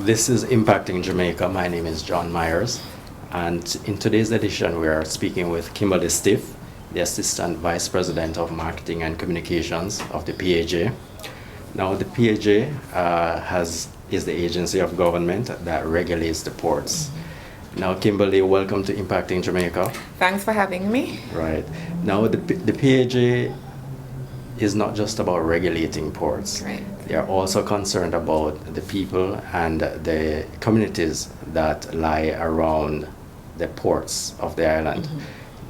This is Impacting Jamaica. My name is John Myers, and in today's edition, we are speaking with Kimberly Stiff, the Assistant Vice President of Marketing and Communications of the PAJ. Now, the PAJ is the agency of government that regulates the ports. Now, Kimberly, welcome to Impacting Jamaica. Thanks for having me. Right. Now, the PAJ is not just about regulating ports. Right. They are also concerned about the people and the communities that lie around the ports of the island.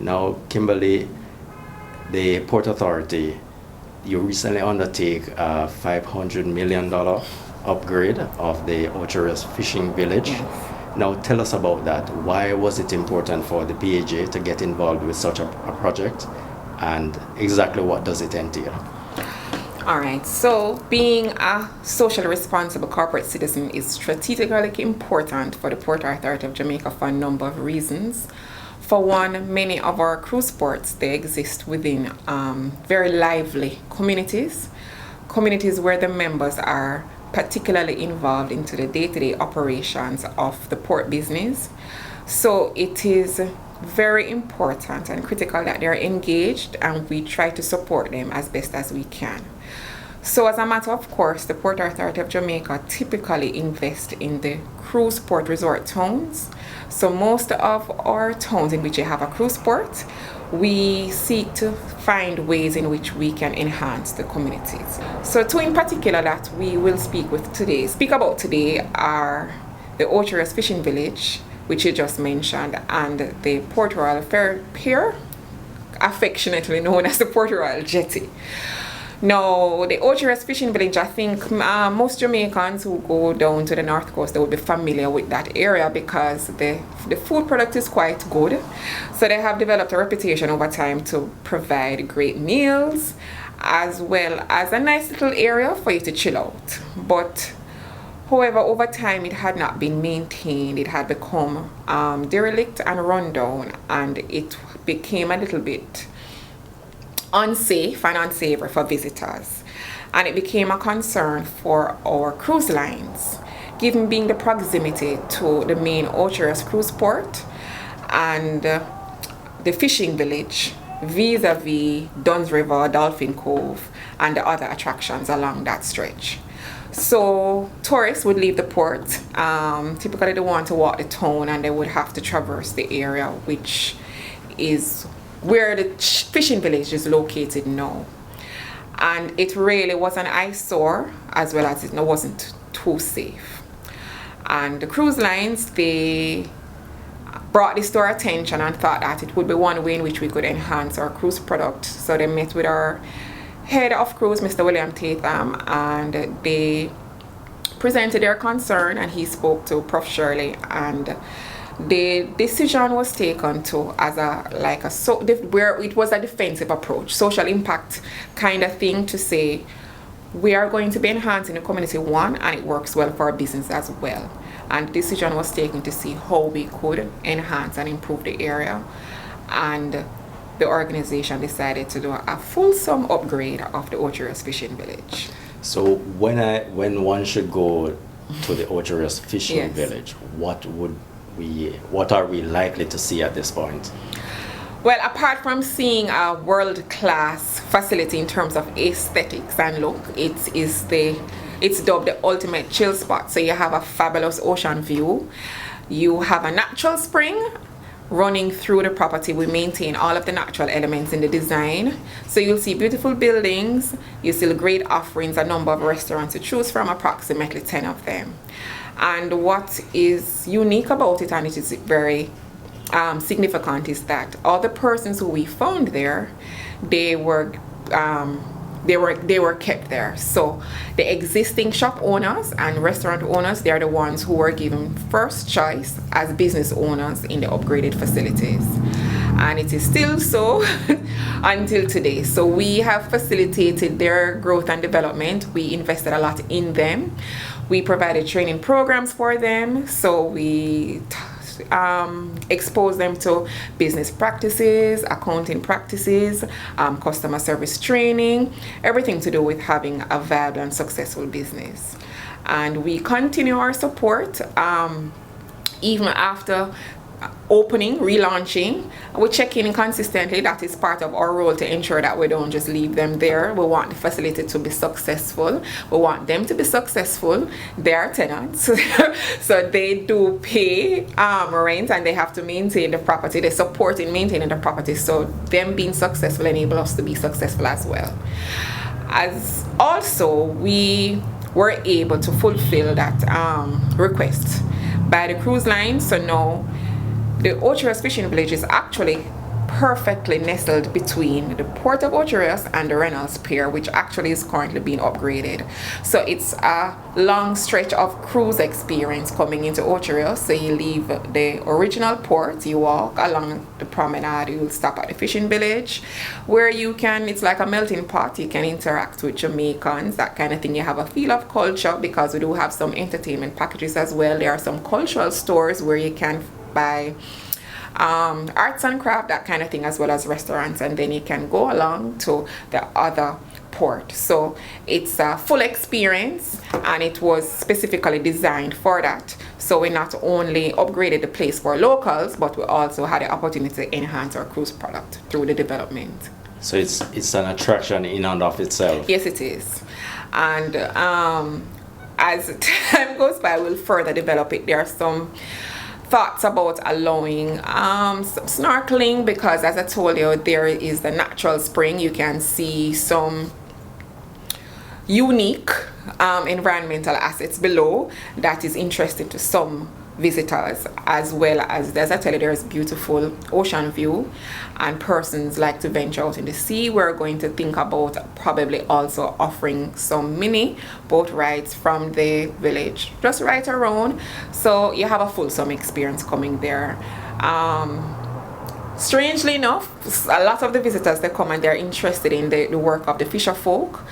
Now, Kimberly, the Port Authority, you recently undertake a $500 million upgrade of the Ocherous Fishing Village. Yes. Now, tell us about that. Why was it important for the PAJ to get involved with such a project, and exactly what does it entail? All right, so being a socially responsible corporate citizen is strategically important for the Port Authority of Jamaica for a number of reasons. For one, many of our cruise ports, they exist within very lively communities where the members are particularly involved into the day-to-day operations of the port business. So it is very important and critical that they're engaged, and we try to support them as best as we can. So as a matter of course, the Port Authority of Jamaica typically invests in the cruise port resort towns. So most of our towns in which you have a cruise port, we seek to find ways in which we can enhance the communities. So two in particular that we will speak about today are the Ocherous Fishing Village, which you just mentioned, and the Port Royal Ferry Pier, affectionately known as the Port Royal Jetty. Now, the Ocherous Fishing Village, I think most Jamaicans who go down to the North Coast, they will be familiar with that area because the food product is quite good. So they have developed a reputation over time to provide great meals, as well as a nice little area for you to chill out. But however, over time, it had not been maintained. It had become derelict and run down, and it became a little bit unsafe and unsavory for visitors. And it became a concern for our cruise lines, given being the proximity to the main Ocherous cruise port and the fishing village vis-a-vis Duns River, Dolphin Cove, and the other attractions along that stretch. So tourists would leave the port, typically they want to walk the town, and they would have to traverse the area, which is where the fishing village is located now. And it really was an eyesore, as well as it wasn't too safe. And the cruise lines, they brought this to our attention and thought that it would be one way in which we could enhance our cruise product. So they met with our head of cruise, Mr. William Tatham, and they presented their concern, and he spoke to Prof. Shirley, and the decision was taken to where it was a defensive approach, social impact kind of thing, to say we are going to be enhancing the community one, and it works well for our business as well. And the decision was taken to see how we could enhance and improve the area, and the organization decided to do a fulsome upgrade of the Ocherous Fishing Village. So when one should go to the Ocherous Fishing Yes. Village, what are we likely to see at this point? Well, apart from seeing a world-class facility in terms of aesthetics and look, it's dubbed the ultimate chill spot. So you have a fabulous ocean view. You have a natural spring running through the property. We maintain all of the natural elements in the design. So you'll see beautiful buildings, you'll see great offerings, a number of restaurants to choose from, approximately 10 of them. And what is unique about it, and it is very significant, is that all the persons who we found there, they were kept there. So the existing shop owners and restaurant owners, they are the ones who were given first choice as business owners in the upgraded facilities. And it is still so until today. So we have facilitated their growth and development. We invested a lot in them. We provided training programs for them. So we expose them to business practices, accounting practices, customer service training, everything to do with having a viable and successful business. and we continue our support even after opening, relaunching. We check in consistently. That is part of our role, to ensure that we don't just leave them there. We want the facility to be successful. We want them to be successful. They are tenants, so they do pay rent, and they have to maintain the property. They support in maintaining the property, so them being successful enable us to be successful as well. As also, we were able to fulfill that request by the cruise line. So now the Ocho-Rios Fishing Village is actually perfectly nestled between the Port of Ocho-Rios and the Reynolds Pier, which actually is currently being upgraded. So it's a long stretch of cruise experience coming into Ocho-Rios. So you leave the original port, you walk along the promenade, you'll stop at the fishing village, where you can, it's like a melting pot, you can interact with Jamaicans, that kind of thing. You have a feel of culture, because we do have some entertainment packages as well. There are some cultural stores where you can buy arts and craft, that kind of thing, as well as restaurants, and then you can go along to the other port. So it's a full experience, and it was specifically designed for that. So we not only upgraded the place for locals, but we also had the opportunity to enhance our cruise product through the development. So it's an attraction in and of itself. Yes, it is. And as time goes by, we'll further develop it. There are some thoughts about allowing some snorkeling, because as I told you, there is the natural spring. You can see some unique environmental assets below that is interesting to some visitors, as well as I tell you, there's beautiful ocean view, and persons like to venture out in the sea. We're going to think about probably also offering some mini boat rides from the village just right around, so you have a fulsome experience coming there. Strangely enough, a lot of the visitors, they come and they're interested in the work of the fisher folk.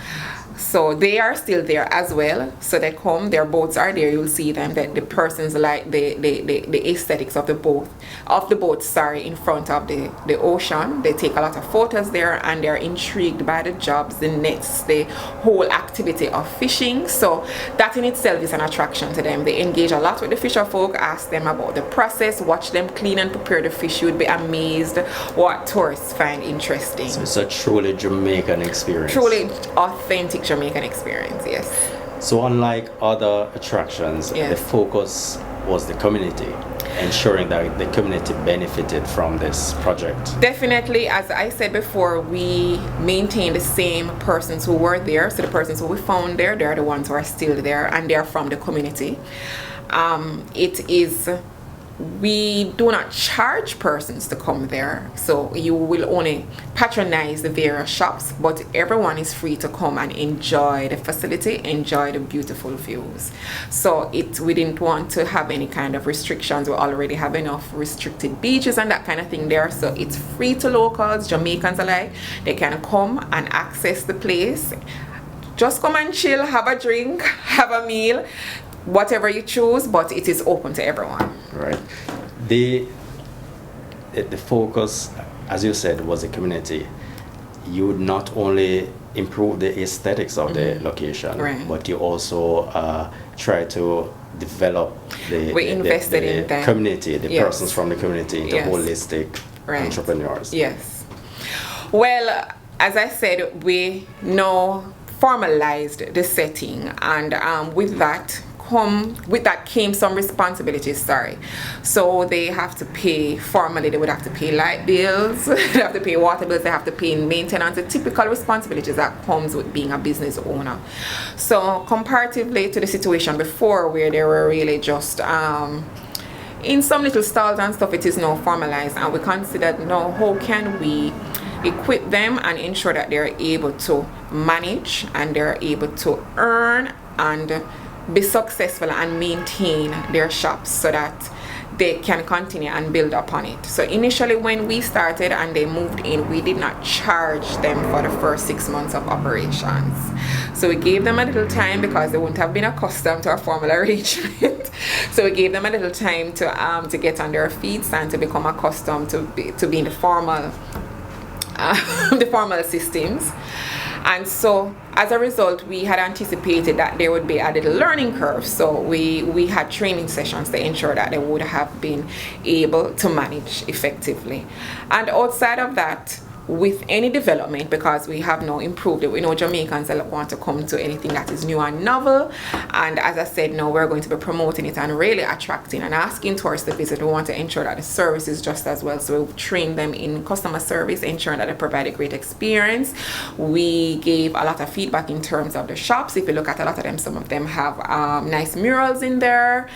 So they are still there as well. So they come, their boats are there. You'll see them. That the persons like the aesthetics of the boat, in front of the ocean. They take a lot of photos there, and they're intrigued by the jobs, the nets, the whole activity of fishing. So that in itself is an attraction to them. They engage a lot with the fisher folk, ask them about the process, watch them clean and prepare the fish. You'd be amazed what tourists find interesting. So it's a truly Jamaican experience. Truly authentic Jamaican experience, yes. So unlike other attractions, Yes. the focus was the community, ensuring that the community benefited from this project. Definitely, as I said before, we maintain the same persons who were there. So the persons who we found there, they're the ones who are still there, and they're from the community. We do not charge persons to come there, so you will only patronize the various shops, but everyone is free to come and enjoy the facility, enjoy the beautiful views. So we didn't want to have any kind of restrictions. We already have enough restricted beaches and that kind of thing there, so it's free to locals, Jamaicans alike. They can come and access the place. Just come and chill, have a drink, have a meal, whatever you choose, but it is open to everyone. Right. The focus, as you said, was the community. You would not only improve the aesthetics of the location, Right. but you also try to develop the community, the Yes. persons from the community into Yes. holistic Right. entrepreneurs. Yes. Well, as I said, we now formalized the setting, and with that came some responsibilities. So they have to pay formally. They would have to pay light bills, they have to pay water bills, they have to pay maintenance, the typical responsibilities that comes with being a business owner. So comparatively to the situation before, where they were really just in some little stalls and stuff, it is now formalized, and we considered now how can we equip them and ensure that they're able to manage and they're able to earn and be successful and maintain their shops, so that they can continue and build upon it. So initially, when we started and they moved in, we did not charge them for the first 6 months of operations. So we gave them a little time, because they wouldn't have been accustomed to our formal arrangement. So we gave them a little time to get on their feet and to become accustomed to be in the formal systems. And so as a result, we had anticipated that there would be a little learning curve. So we had training sessions to ensure that they would have been able to manage effectively. And outside of that, with any development, because we have now improved it, we know Jamaicans want to come to anything that is new and novel, and as I said, now we're going to be promoting it and really attracting and asking tourists to visit. We want to ensure that the service is just as well, so we train them in customer service, ensuring that they provide a great experience. We gave a lot of feedback in terms of the shops. If you look at a lot of them, some of them have nice murals in there.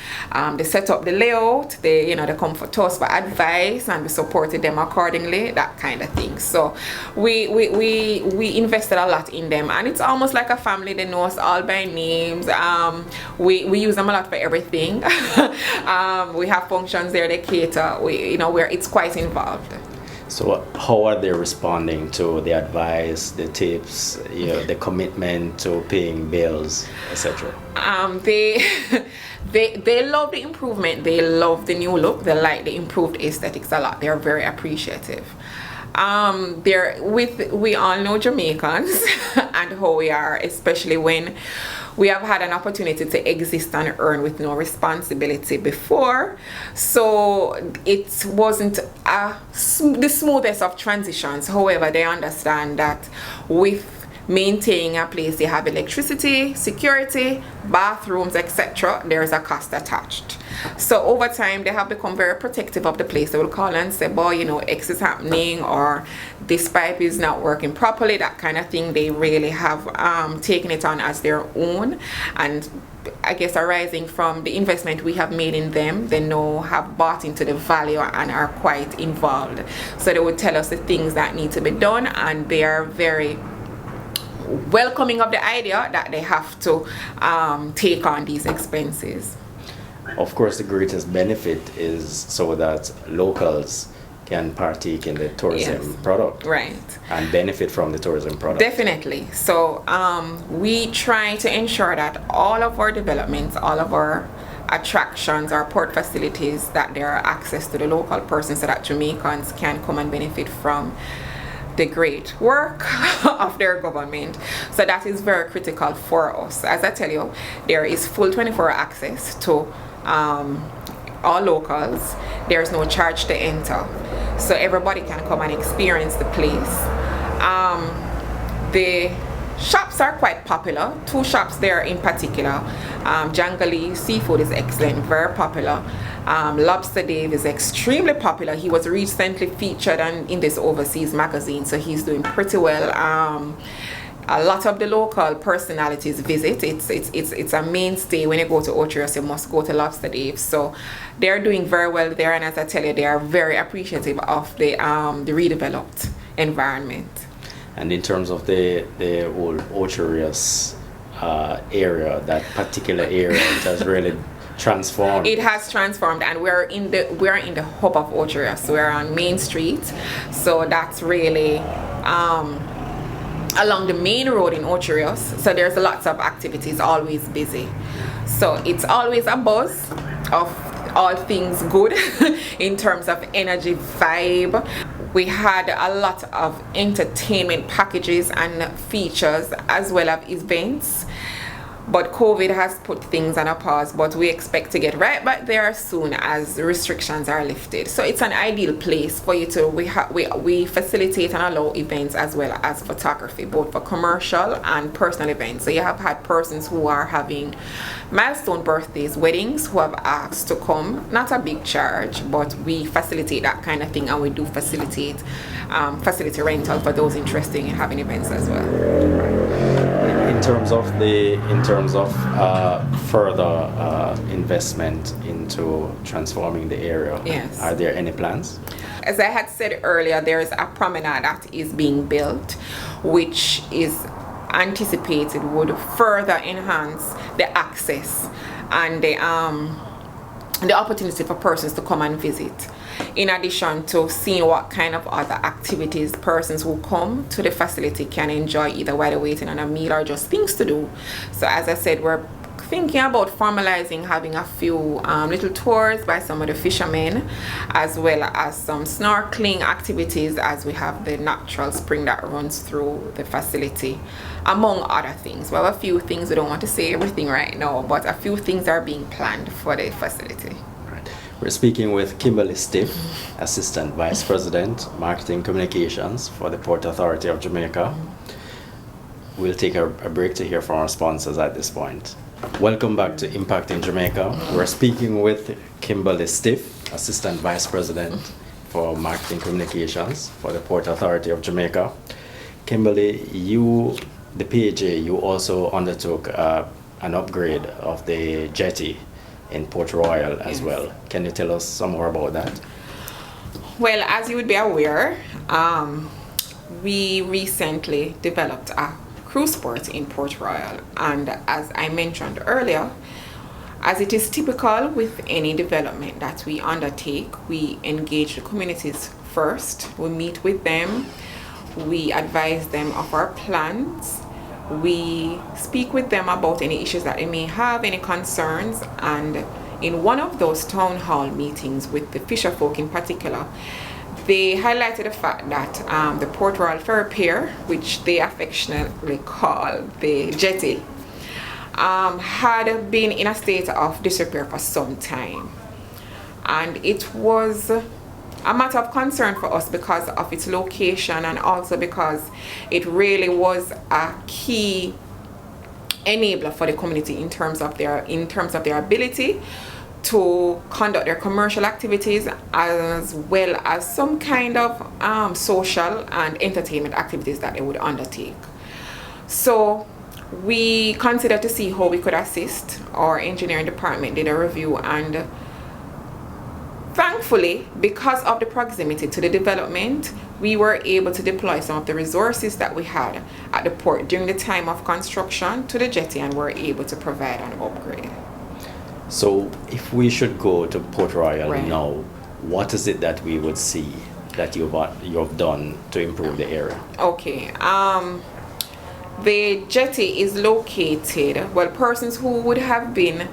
They set up the layout, they come for us for advice, and we supported them accordingly, that kind of thing. So we invested a lot in them, and it's almost like a family. They know us all by names. We use them a lot for everything. We have functions there, they cater. It's quite involved. So how are they responding to the advice, the tips, the commitment to paying bills, etc.? They love the improvement. They love the new look. They like the improved aesthetics a lot. They're very appreciative. We all know Jamaicans and how we are, especially when we have had an opportunity to exist and earn with no responsibility before. So it wasn't the smoothest of transitions. However, they understand that with maintaining a place, they have electricity, security, bathrooms, etc. There's a cost attached. So over time, they have become very protective of the place. They will call and say, boy, X is happening, or this pipe is not working properly, that kind of thing. They really have taken it on as their own. And I guess arising from the investment we have made in them, they now have bought into the value and are quite involved. So they would tell us the things that need to be done, and they are very welcoming of the idea that they have to take on these expenses. Of course, the greatest benefit is so that locals can partake in the tourism product, right, and benefit from the tourism product. Definitely. So we try to ensure that all of our developments, all of our attractions, our port facilities, that there are access to the local persons, so that Jamaicans can come and benefit from the great work of their government. So that is very critical for us. As I tell you, there is full 24-hour access to all locals. There's no charge to enter, so everybody can come and experience the place. The shops are quite popular. Two shops there in particular. Jangali seafood is excellent, very popular. Lobster Dave is extremely popular. He was recently featured in this overseas magazine, so he's doing pretty well. A lot of the local personalities visit. It's a mainstay. When you go to Ochiros, you must go to Lobster Dave. So they're doing very well there, and as I tell you, they are very appreciative of the redeveloped environment. And in terms of the old Ochiros area, that particular area, it has really transformed. It has transformed, and we're in the hub of Ochiros. We're on Main Street, so that's really along the main road in Ochiros. So there's lots of activities, always busy. So it's always a buzz of all things good in terms of energy, vibe. We had a lot of entertainment packages and features, as well as events. But COVID has put things on a pause, but we expect to get right back there soon as restrictions are lifted. So it's an ideal place for you to, we facilitate and allow events as well as photography, both for commercial and personal events. So you have had persons who are having milestone birthdays, weddings, who have asked to come. Not a big charge, but we facilitate that kind of thing, and we do facilitate facility rental for those interested in having events as well. In terms of further investment into transforming the area, yes, are there any plans? As I had said earlier, there is a promenade that is being built, which is anticipated would further enhance the access and the opportunity for persons to come and visit, in addition to seeing what kind of other activities persons who come to the facility can enjoy, either while they're waiting on a meal or just things to do. So as I said, we're thinking about formalizing having a few little tours by some of the fishermen, as well as some snorkeling activities, as we have the natural spring that runs through the facility, among other things. Well, a few things, we don't want to say everything right now, but a few things are being planned for the facility. Right. We're speaking with Kimberly Stiff, Assistant Vice President, Marketing Communications for the Port Authority of Jamaica. We'll take a break to hear from our sponsors at this point. Welcome back to Impact in Jamaica. We're speaking with Kimberly Stiff, Assistant Vice President for Marketing Communications for the Port Authority of Jamaica. Kimberly, the PAJ, you also undertook an upgrade of the jetty in Port Royal as well. Can you tell us some more about that? Well, as you would be aware, we recently developed a cruise port in Port Royal, and as I mentioned earlier, as it is typical with any development that we undertake, we engage the communities first. We meet with them, we advise them of our plans, we speak with them about any issues that they may have, any concerns, and in one of those town hall meetings with the fisherfolk in particular, they highlighted the fact that the Port Royal Ferry Pier, which they affectionately call the jetty, had been in a state of disrepair for some time. And it was a matter of concern for us because of its location, and also because it really was a key enabler for the community in terms of their ability to conduct their commercial activities, as well as some kind of social and entertainment activities that they would undertake. So we considered to see how we could assist. Our engineering department did a review, and thankfully, because of the proximity to the development, we were able to deploy some of the resources that we had at the port during the time of construction to the jetty, and were able to provide an upgrade. So if we should go to Port Royal Right. now, what is it that we would see that you've done to improve the area? Okay. The jetty is located, well, persons who would have been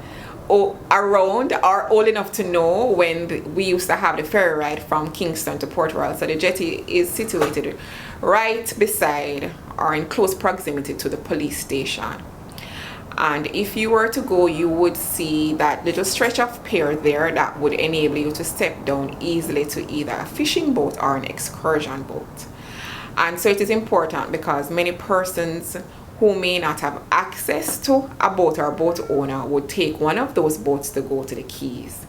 around are old enough to know when we used to have the ferry ride from Kingston to Port Royal. So the jetty is situated right beside or in close proximity to the police station. And if you were to go, you would see that little stretch of pier there that would enable you to step down easily to either a fishing boat or an excursion boat. And so it is important because many persons who may not have access to a boat or a boat owner would take one of those boats to go to the quays.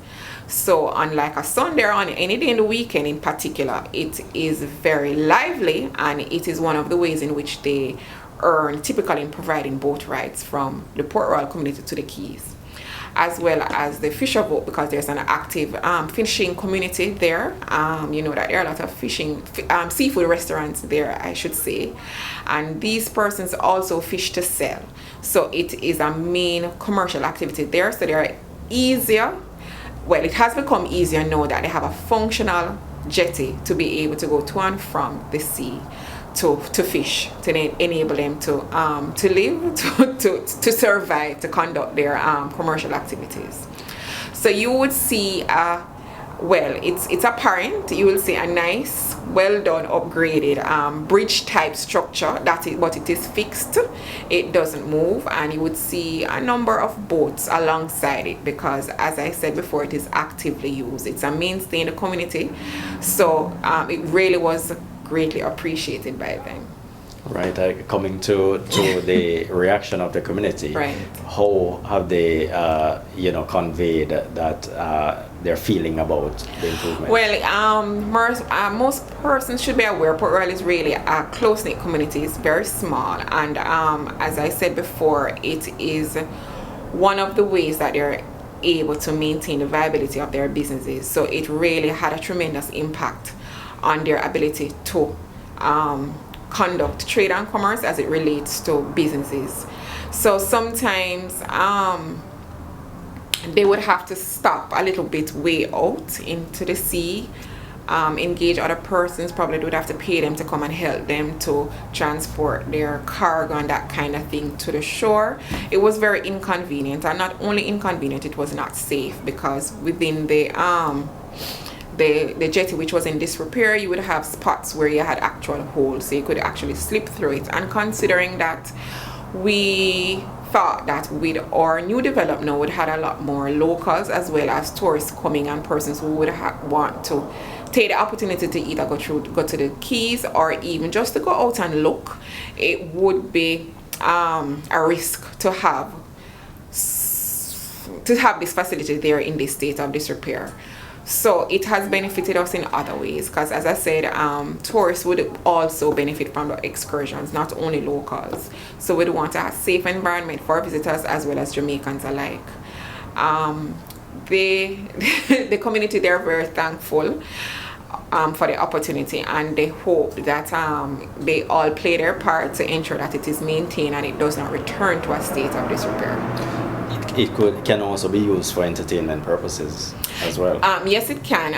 So unlike a Sunday or on any day in the weekend in particular, it is very lively, and it is one of the ways in which they earn typically in providing boat rides from the Port Royal community to the quays, as well as the fisher boat, because there's an active fishing community there. You know that there are a lot of fishing, seafood restaurants there, I should say, and these persons also fish to sell. So it is a main commercial activity there. So they are easier. Well, it has become easier now that they have a functional jetty to be able to go to and from the sea to fish, to enable them to live, to survive, to conduct their commercial activities. So you would see it's apparent, you will see a nice, well done, upgraded bridge type structure but it is fixed, it doesn't move, and you would see a number of boats alongside it because, as I said before, it is actively used. It's a mainstay in the community, so it really was greatly appreciated by them. Right, coming to the reaction of the community, Right. How have they, conveyed that their feeling about the improvement? Well, most persons should be aware Port Royal is really a close-knit community. It's very small, and as I said before, it is one of the ways that they're able to maintain the viability of their businesses. So it really had a tremendous impact on their ability to conduct trade and commerce as it relates to businesses. So sometimes they would have to stop a little bit way out into the sea engage other persons. Probably would have to pay them to come and help them to transport their cargo and that kind of thing to the shore. It was very inconvenient, and not only inconvenient, it was not safe, because within the jetty, which was in disrepair, you would have spots where you had actual holes, so you could actually slip through it. And considering that we thought that with our new development would have a lot more locals as well as tourists coming, and persons who would want to take the opportunity to either go to the Keys or even just to go out and look, it would be a risk to have this facility there in this state of disrepair. So it has benefited us in other ways, because as I said, tourists would also benefit from the excursions, not only locals. So we'd want a safe environment for visitors as well as Jamaicans alike. The community, they're very thankful for the opportunity, and they hope that they all play their part to ensure that it is maintained and it does not return to a state of disrepair. It can also be used for entertainment purposes as well. Yes, it can.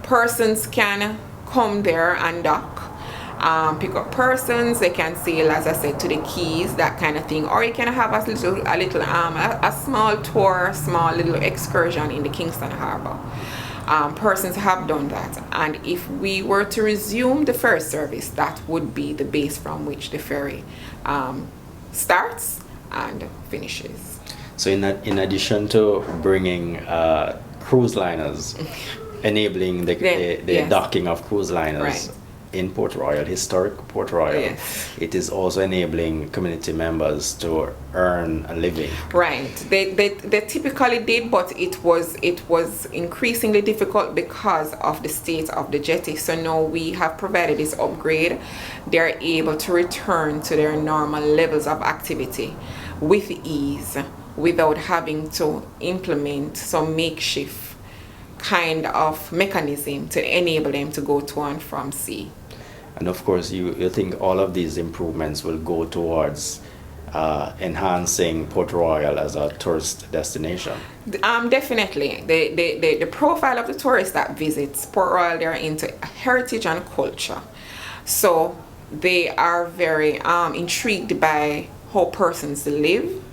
Persons can come there and dock, pick up persons. They can sail, as I said, to the Keys, that kind of thing. Or you can have a small tour, small little excursion in the Kingston Harbour. Persons have done that, and if we were to resume the ferry service, that would be the base from which the ferry starts and finishes. So in addition to bringing cruise liners, enabling the yes. docking of cruise liners, right, in Port Royal, historic Port Royal, yes, it is also enabling community members to earn a living. Right. They typically did, but it was increasingly difficult because of the state of the jetty. So now we have provided this upgrade. They're able to return to their normal levels of activity with ease, without having to implement some makeshift kind of mechanism to enable them to go to and from sea. And of course, you think all of these improvements will go towards enhancing Port Royal as a tourist destination? Definitely. The profile of the tourist that visits Port Royal, they're into heritage and culture. So they are very intrigued by how persons live,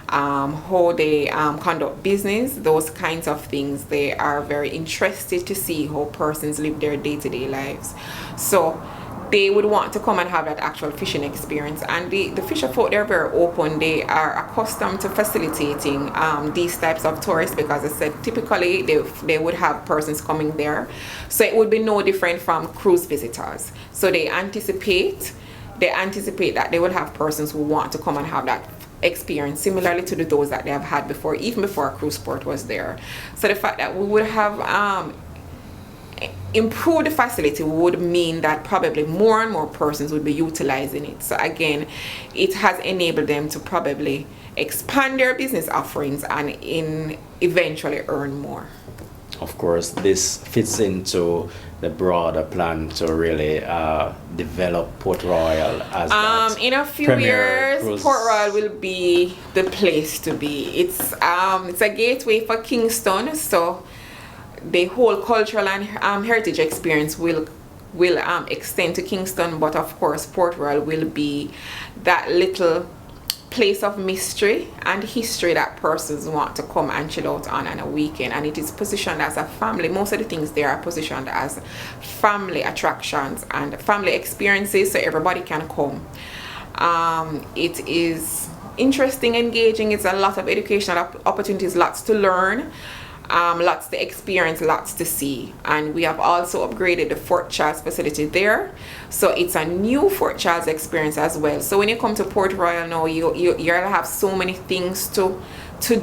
how they conduct business, those kinds of things. They are very interested to see how persons live their day-to-day lives. So they would want to come and have that actual fishing experience. And the fisher folk, they're very open. They are accustomed to facilitating these types of tourists, because I said typically they would have persons coming there. So it would be no different from cruise visitors. So they anticipate that they will have persons who want to come and have that experience similarly to those that they have had before, even before a cruise port was there. So the fact that we would have improved the facility would mean that probably more and more persons would be utilizing it. So again, it has enabled them to probably expand their business offerings and eventually earn more. Of course, this fits into the broader plan to really develop Port Royal as that in a few years, cruise. Port Royal will be the place to be. It's a gateway for Kingston, so the whole cultural and heritage experience will extend to Kingston. But of course, Port Royal will be that little place of mystery and history that persons want to come and chill out on a weekend. And it is positioned as a family. Most of the things there are positioned as family attractions and family experiences, so everybody can come. It is interesting, engaging. It's a lot of educational opportunities, lots to learn, lots to experience, lots to see. And we have also upgraded the Fort Charles facility there, so it's a new Fort Charles experience as well. So when you come to Port Royal now, you'll have so many things to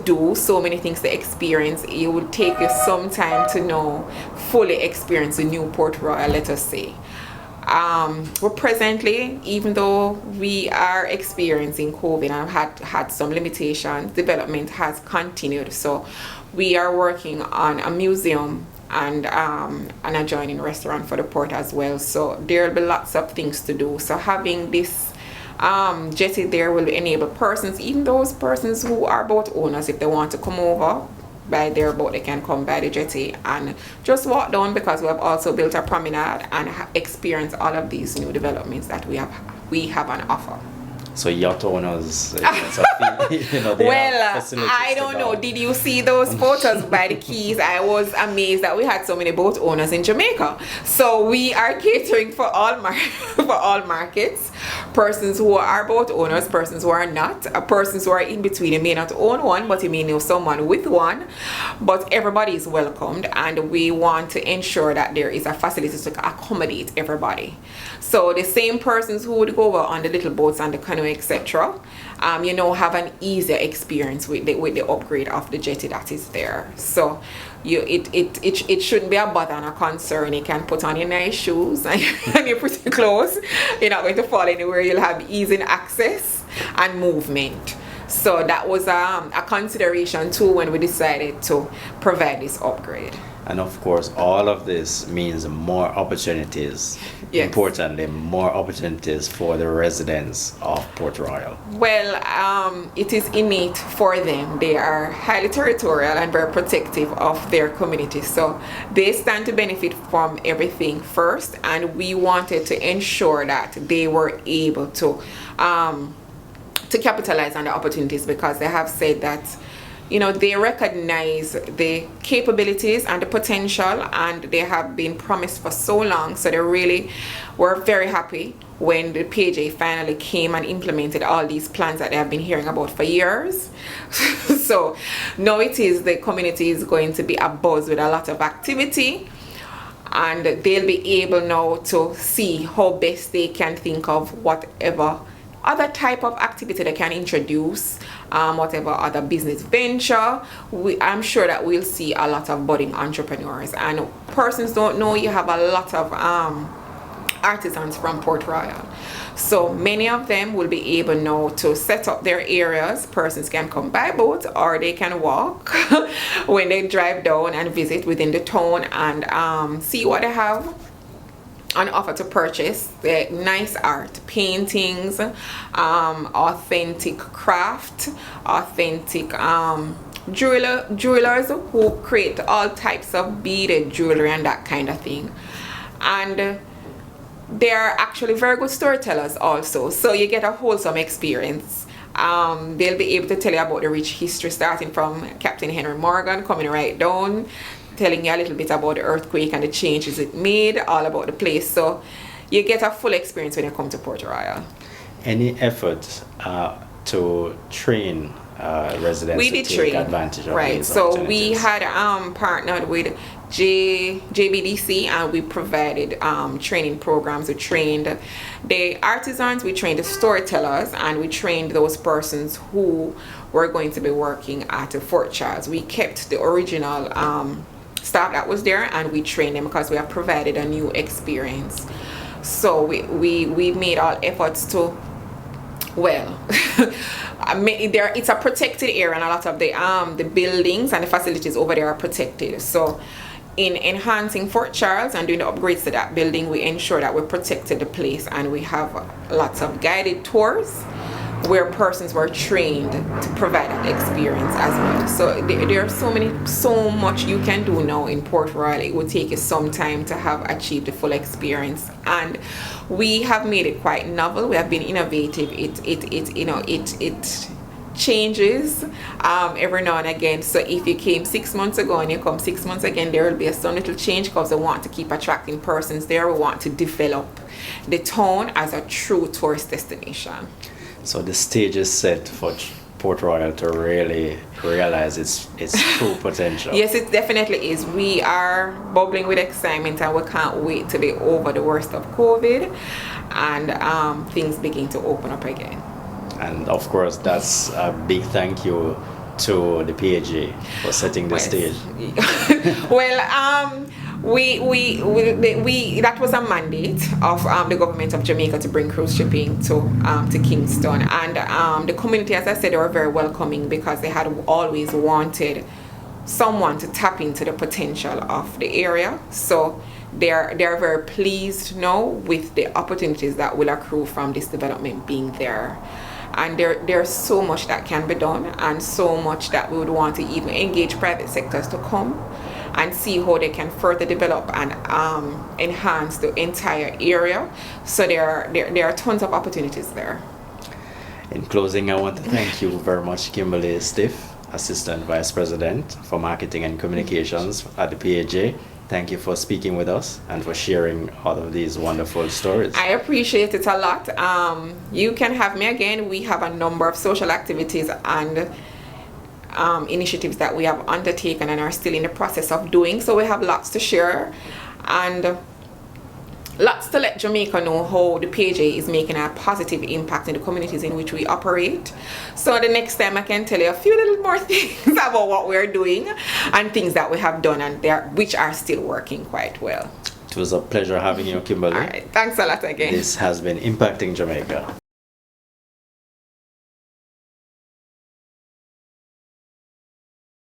do, so many things to experience. It will take you some time to fully experience the new Port Royal, let us say. We're presently, even though we are experiencing COVID and had some limitations, development has continued. So we are working on a museum and an adjoining restaurant for the port as well. So there will be lots of things to do. So having this jetty there will enable persons, even those persons who are boat owners, if they want to come over by their boat, they can come by the jetty and just walk down, because we have also built a promenade and experience all of these new developments that we have on offer. So yacht owners, they have facilities I don't know. Did you see those photos by the quays? I was amazed that we had so many boat owners in Jamaica. So we are catering for all for all markets. Persons who are boat owners, persons who are not, persons who are in between. You may not own one, but you may know someone with one. But everybody is welcomed, and we want to ensure that there is a facility to accommodate everybody. So the same persons who would go over on the little boats and the canoe, etc., have an easier experience with the upgrade of the jetty that is there. So it shouldn't be a bother and a concern. You can put on your nice shoes and your pretty clothes. You're not going to fall anywhere. You'll have easy access and movement. So that was a consideration too when we decided to provide this upgrade. And of course, all of this means more opportunities. Yes. Importantly, more opportunities for the residents of Port Royal. Well, it is innate for them. They are highly territorial and very protective of their community. So they stand to benefit from everything first. And we wanted to ensure that they were able to capitalize on the opportunities, because they have said that they recognize the capabilities and the potential, and they have been promised for so long. So they really were very happy when the PJ finally came and implemented all these plans that they have been hearing about for years. So now the community is going to be abuzz with a lot of activity, and they'll be able now to see how best they can think of whatever other type of activity they can introduce, whatever other business venture. I'm sure that we'll see a lot of budding entrepreneurs, and persons don't know you have a lot of artisans from Port Royal. So many of them will be able now to set up their areas. Persons can come by boat or they can walk when they drive down and visit within the town and see what they have on offer to purchase. The nice art, paintings, authentic craft, authentic jewelers who create all types of beaded jewelry and that kind of thing. And they're actually very good storytellers also, so you get a wholesome experience. They'll be able to tell you about the rich history, starting from Captain Henry Morgan coming right down, telling you a little bit about the earthquake and the changes it made, all about the place. So you get a full experience when you come to Port Royal. Any effort to train residents we did to take train advantage of right these so opportunities? we had partnered with JBDC, and we provided training programs. We trained the artisans, we trained the storytellers, and we trained those persons who were going to be working at Fort Charles. We kept the original staff that was there, and we trained them because we have provided a new experience. So we made all efforts to, well, it's a protected area, and a lot of the buildings and the facilities over there are protected. So in enhancing Fort Charles and doing the upgrades to that building, we ensure that we protected the place, and we have lots of guided tours where persons were trained to provide that experience as well. So there are so much you can do now in Port Royal. It would take you some time to have achieved the full experience, and we have made it quite novel. We have been innovative. It changes every now and again. So if you came 6 months ago and you come 6 months again, there will be some little change, because we want to keep attracting persons there. We want to develop the town as a true tourist destination. So the stage is set for Port Royal to really realize its true potential. Yes, it definitely is. We are bubbling with excitement, and we can't wait to be over the worst of COVID and things begin to open up again. And of course, that's a big thank you to the PAG for setting the stage. Well, we that was a mandate of the government of Jamaica to bring cruise shipping to Kingston, and the community, as I said, they were very welcoming, because they had always wanted someone to tap into the potential of the area. So they're very pleased now with the opportunities that will accrue from this development being there. and there's so much that can be done, and so much that we would want to even engage private sectors to come and see how they can further develop and enhance the entire area. So there are tons of opportunities there. In closing, I want to thank you very much, Kimberly Stiff, Assistant Vice President for Marketing and Communications at the PAJ. Thank you for speaking with us and for sharing all of these wonderful stories. I appreciate it a lot. You can have me again. We have a number of social activities and initiatives that we have undertaken and are still in the process of doing. So we have lots to share and lots to let Jamaica know how the PAJ is making a positive impact in the communities in which we operate. So the next time I can tell you a few little more things about what we're doing and things that we have done and which are still working quite well. It was a pleasure having you, Kimberly. All right, thanks a lot again. This has been Impacting Jamaica.